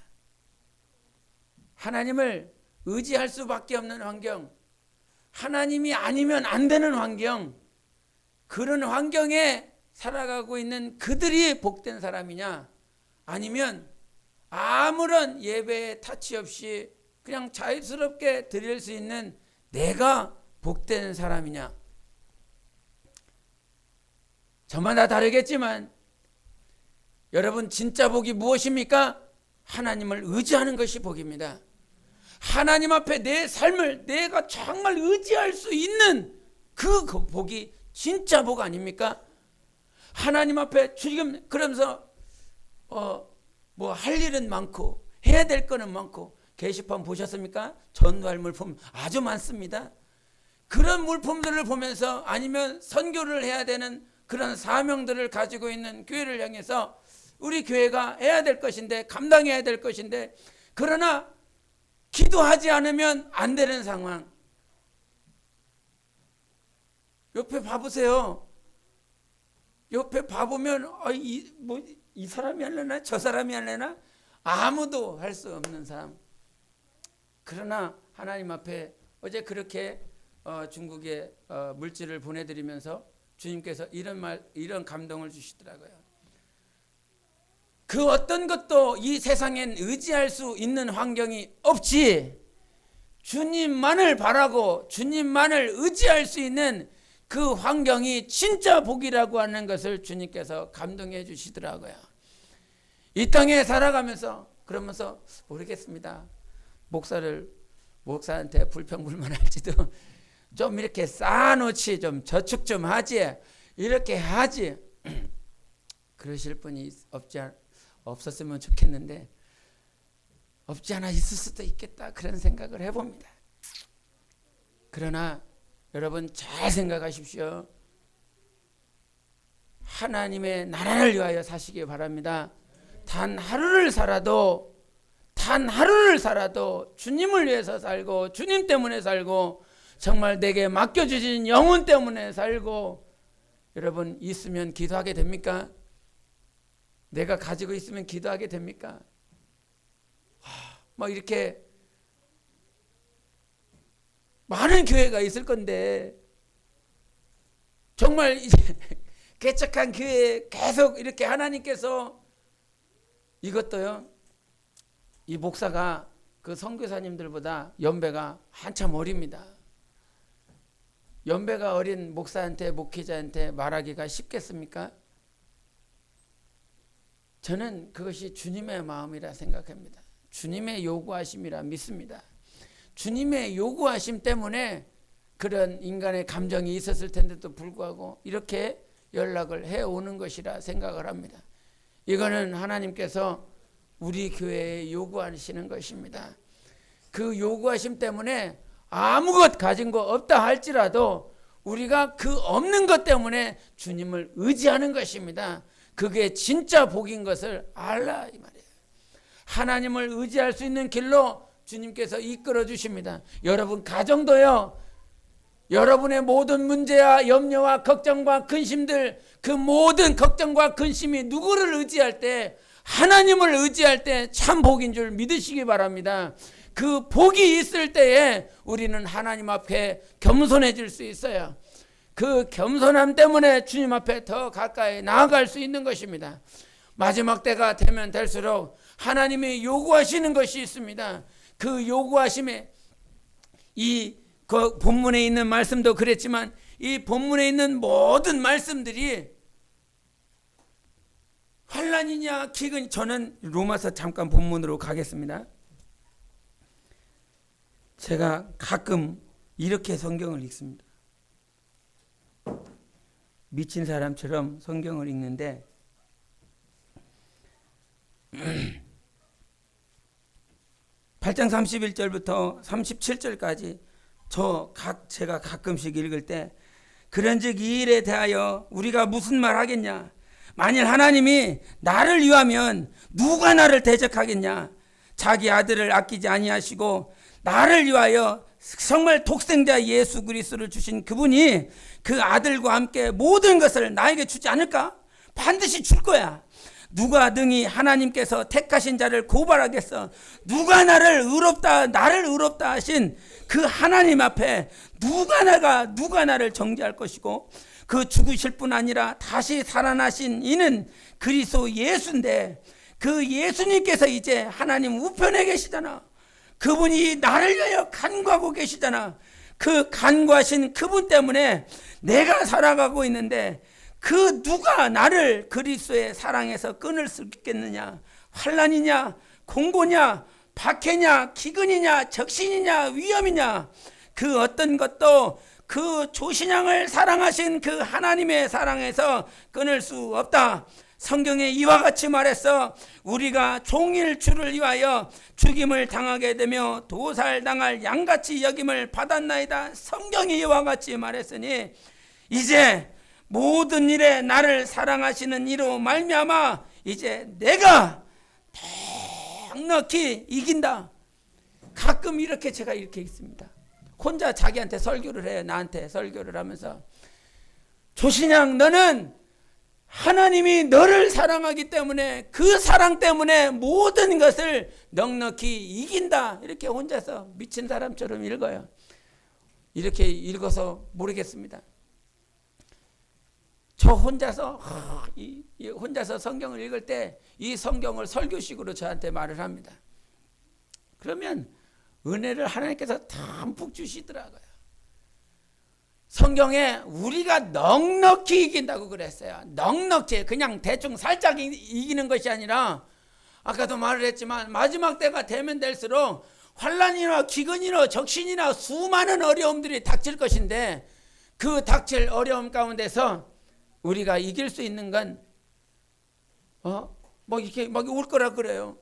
하나님을 의지할 수밖에 없는 환경, 하나님이 아니면 안 되는 환경, 그런 환경에 살아가고 있는 그들이 복된 사람이냐, 아니면 아무런 예배에 타치 없이 그냥 자유스럽게 드릴 수 있는 내가 복된 사람이냐. 저마다 다르겠지만 여러분 진짜 복이 무엇입니까? 하나님을 의지하는 것이 복입니다. 하나님 앞에 내 삶을 내가 정말 의지할 수 있는 그 복이 진짜 복 아닙니까? 하나님 앞에 지금 그러면서 뭐 할 일은 많고 해야 될 거는 많고, 게시판 보셨습니까? 전도할 물품 아주 많습니다. 그런 물품들을 보면서 아니면 선교를 해야 되는 그런 사명들을 가지고 있는 교회를 향해서 우리 교회가 해야 될 것인데, 감당해야 될 것인데, 그러나 기도하지 않으면 안 되는 상황. 옆에 봐보세요. 옆에 봐보면 이 사람이 할래나 저 사람이 할래나 아무도 할 수 없는 사람. 그러나 하나님 앞에 어제 그렇게 중국에 물질을 보내드리면서 주님께서 이런 감동을 주시더라고요. 그 어떤 것도 이 세상엔 의지할 수 있는 환경이 없지, 주님만을 바라고 주님만을 의지할 수 있는 그 환경이 진짜 복이라고 하는 것을 주님께서 감동해 주시더라고요. 이 땅에 살아가면서 그러면서 모르겠습니다. 목사한테 불평불만할지도 좀 이렇게 쌓아놓지, 좀 저축 좀 하지, 이렇게 하지. 그러실 분이 없었으면 좋겠는데 없지 않아 있을 수도 있겠다, 그런 생각을 해봅니다. 그러나 여러분 잘 생각하십시오. 하나님의 나라를 위하여 사시기 바랍니다. 단 하루를 살아도 주님을 위해서 살고, 주님 때문에 살고, 정말 내게 맡겨주신 영혼 때문에 살고. 여러분 있으면 기도하게 됩니까? 내가 가지고 있으면 기도하게 됩니까? 막 이렇게 많은 교회가 있을 건데, 정말 이제 개척한 교회에 계속 이렇게 하나님께서 이것도요, 이 목사가 그 선교사님들보다 연배가 한참 어립니다. 연배가 어린 목사한테, 목회자한테 말하기가 쉽겠습니까? 저는 그것이 주님의 마음이라 생각합니다. 주님의 요구하심이라 믿습니다. 주님의 요구하심 때문에 그런 인간의 감정이 있었을 텐데도 불구하고 이렇게 연락을 해오는 것이라 생각을 합니다. 이거는 하나님께서 우리 교회에 요구하시는 것입니다. 그 요구하심 때문에 아무것 가진 거 없다 할지라도 우리가 그 없는 것 때문에 주님을 의지하는 것입니다. 그게 진짜 복인 것을 알라 이 말이에요. 하나님을 의지할 수 있는 길로 주님께서 이끌어 주십니다. 여러분 가정도요. 여러분의 모든 문제와 염려와 걱정과 근심들, 그 모든 걱정과 근심이 누구를 의지할 때, 하나님을 의지할 때 참 복인 줄 믿으시기 바랍니다. 그 복이 있을 때에 우리는 하나님 앞에 겸손해질 수 있어요. 그 겸손함 때문에 주님 앞에 더 가까이 나아갈 수 있는 것입니다. 마지막 때가 되면 될수록 하나님이 요구하시는 것이 있습니다. 그 요구하심에 그 본문에 있는 말씀도 그랬지만 이 본문에 있는 모든 말씀들이 환난이냐 기근, 저는 로마서 잠깐 본문으로 가겠습니다. 제가 가끔 이렇게 성경을 읽습니다. 미친 사람처럼 성경을 읽는데 8장 31절부터 37절까지 제가 가끔씩 읽을 때 그런즉 이 일에 대하여 우리가 무슨 말 하겠냐? 만일 하나님이 나를 위하면 누가 나를 대적하겠냐? 자기 아들을 아끼지 아니하시고 나를 위하여 정말 독생자 예수 그리스도를 주신 그분이 그 아들과 함께 모든 것을 나에게 주지 않을까? 반드시 줄 거야. 누가 능히 하나님께서 택하신 자를 고발하겠어? 누가 나를 의롭다 하신 그 하나님 앞에 누가 나를 정죄할 것이고, 그 죽으실 뿐 아니라 다시 살아나신 이는 그리스도 예수인데, 그 예수님께서 이제 하나님 우편에 계시잖아. 그분이 나를 위하여 간구하고 계시잖아. 그 간구하신 그분 때문에 내가 살아가고 있는데, 그 누가 나를 그리스도의 사랑에서 끊을 수 있겠느냐? 환난이냐, 공고냐, 박해냐, 기근이냐, 적신이냐, 위험이냐, 그 어떤 것도 그 조신양을 사랑하신 그 하나님의 사랑에서 끊을 수 없다. 성경에 이와 같이 말했어. 우리가 종일 주를 위하여 죽임을 당하게 되며 도살당할 양같이 여김을 받았나이다. 성경이 이와 같이 말했으니 이제 모든 일에 나를 사랑하시는 이로 말미암아 이제 내가 넉넉히 이긴다. 가끔 이렇게 제가 이렇게 있습니다. 혼자 자기한테 설교를 해요. 나한테 설교를 하면서 조신양, 너는 하나님이 너를 사랑하기 때문에 그 사랑 때문에 모든 것을 넉넉히 이긴다. 이렇게 혼자서 미친 사람처럼 읽어요. 이렇게 읽어서 모르겠습니다. 저 혼자서 성경을 읽을 때 이 성경을 설교식으로 저한테 말을 합니다. 그러면 은혜를 하나님께서 담뿍 주시더라고요. 성경에 우리가 넉넉히 이긴다고 그랬어요. 넉넉히, 그냥 대충 살짝 이기는 것이 아니라, 아까도 말을 했지만 마지막 때가 되면 될수록 환난이나 기근이나 적신이나 수많은 어려움들이 닥칠 것인데, 그 닥칠 어려움 가운데서 우리가 이길 수 있는 건 이렇게 올 거라 그래요.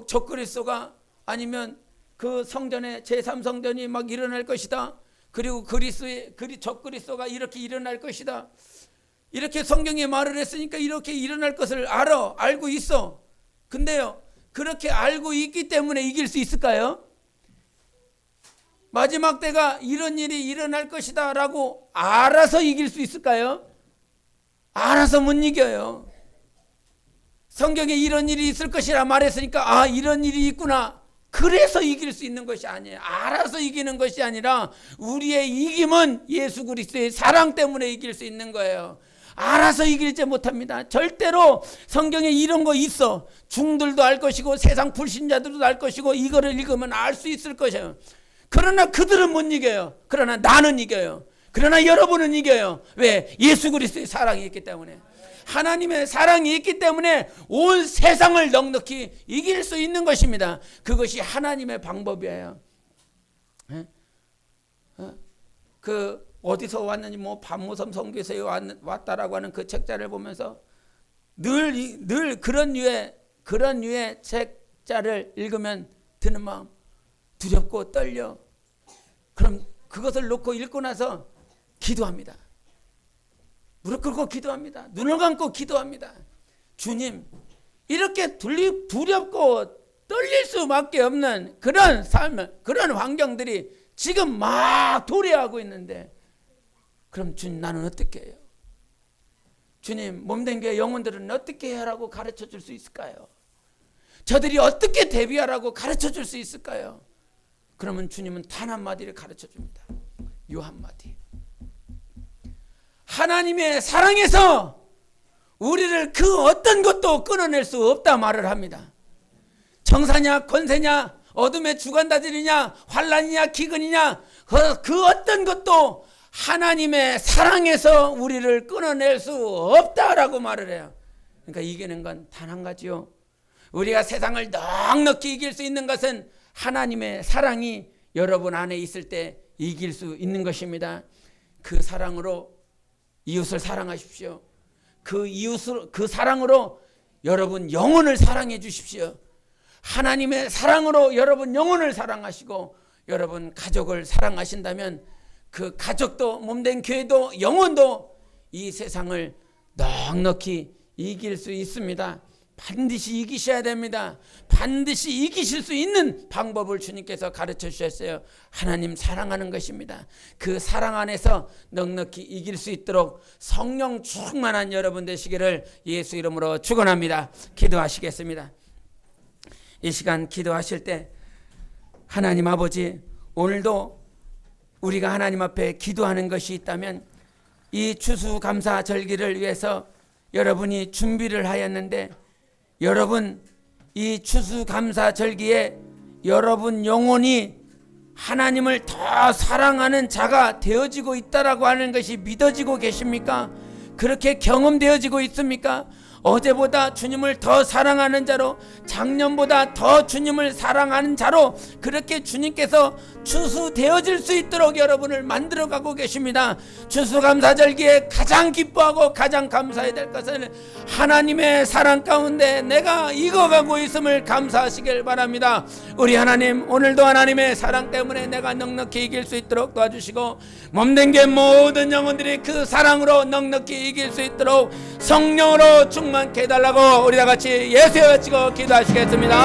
적그리스도가, 아니면 그 성전에 제3성전이 막 일어날 것이다. 그리고 적그리스도가 이렇게 일어날 것이다. 이렇게 성경에 말을 했으니까 이렇게 일어날 것을 알고 있어. 근데요, 그렇게 알고 있기 때문에 이길 수 있을까요? 마지막 때가 이런 일이 일어날 것이다 라고 알아서 이길 수 있을까요? 알아서 못 이겨요. 성경에 이런 일이 있을 것이라 말했으니까 이런 일이 있구나, 그래서 이길 수 있는 것이 아니에요. 알아서 이기는 것이 아니라 우리의 이김은 예수 그리스도의 사랑 때문에 이길 수 있는 거예요. 알아서 이기지 못합니다. 절대로 성경에 이런 거 있어. 중들도 알 것이고 세상 불신자들도 알 것이고 이거를 읽으면 알 수 있을 것이에요. 그러나 그들은 못 이겨요. 그러나 나는 이겨요. 그러나 여러분은 이겨요. 왜? 예수 그리스도의 사랑이 있기 때문에. 하나님의 사랑이 있기 때문에 온 세상을 넉넉히 이길 수 있는 것입니다. 그것이 하나님의 방법이에요. 그 어디서 왔는지 뭐 밤모섬 선교에서 왔다라고 하는 그 책자를 보면서 늘 그런 류의 책자를 읽으면 드는 마음, 두렵고 떨려. 그럼 그것을 놓고 읽고 나서 기도합니다. 무릎 꿇고 기도합니다. 눈을 감고 기도합니다. 주님, 이렇게 두렵고 떨릴 수밖에 없는 그런 삶을, 그런 환경들이 지금 막 도래하고 있는데, 그럼 주님, 나는 어떻게 해요? 주님, 몸된 교회 영혼들은 어떻게 하라고 가르쳐 줄 수 있을까요? 저들이 어떻게 대비하라고 가르쳐 줄 수 있을까요? 그러면 주님은 단 한마디를 가르쳐 줍니다. 요 한마디. 하나님의 사랑에서 우리를 그 어떤 것도 끊어낼 수 없다 말을 합니다. 정사냐 권세냐 어둠의 주관자들이냐 환난이냐 기근이냐 그 어떤 것도 하나님의 사랑에서 우리를 끊어낼 수 없다라고 말을 해요. 그러니까 이기는 건 단 한 가지요. 우리가 세상을 넉넉히 이길 수 있는 것은 하나님의 사랑이 여러분 안에 있을 때 이길 수 있는 것입니다. 그 사랑으로 이웃을 사랑하십시오. 그 사랑으로 여러분 영혼을 사랑해 주십시오. 하나님의 사랑으로 여러분 영혼을 사랑하시고 여러분 가족을 사랑하신다면 그 가족도 몸된 교회도 영혼도 이 세상을 넉넉히 이길 수 있습니다. 반드시 이기셔야 됩니다. 반드시 이기실 수 있는 방법을 주님께서 가르쳐 주셨어요. 하나님 사랑하는 것입니다. 그 사랑 안에서 넉넉히 이길 수 있도록 성령 충만한 여러분 되시기를 예수 이름으로 축원합니다. 기도하시겠습니다. 이 시간 기도하실 때 하나님 아버지, 오늘도 우리가 하나님 앞에 기도하는 것이 있다면 이 추수감사절기를 위해서 여러분이 준비를 하였는데, 여러분 이 추수감사절기에 여러분 영혼이 하나님을 더 사랑하는 자가 되어지고 있다라고 하는 것이 믿어지고 계십니까? 그렇게 경험되어지고 있습니까? 어제보다 주님을 더 사랑하는 자로, 작년보다 더 주님을 사랑하는 자로 그렇게 주님께서 추수되어질 수 있도록 여러분을 만들어가고 계십니다. 추수감사절기에 가장 기뻐하고 가장 감사해야 될 것은 하나님의 사랑 가운데 내가 익어가고 있음을 감사하시길 바랍니다. 우리 하나님, 오늘도 하나님의 사랑 때문에 내가 넉넉히 이길 수 있도록 도와주시고 몸된 게 모든 영혼들이 그 사랑으로 넉넉히 이길 수 있도록 성령으로 충만케 해달라고 우리 다 같이 예수여 외치고 기도하시겠습니다.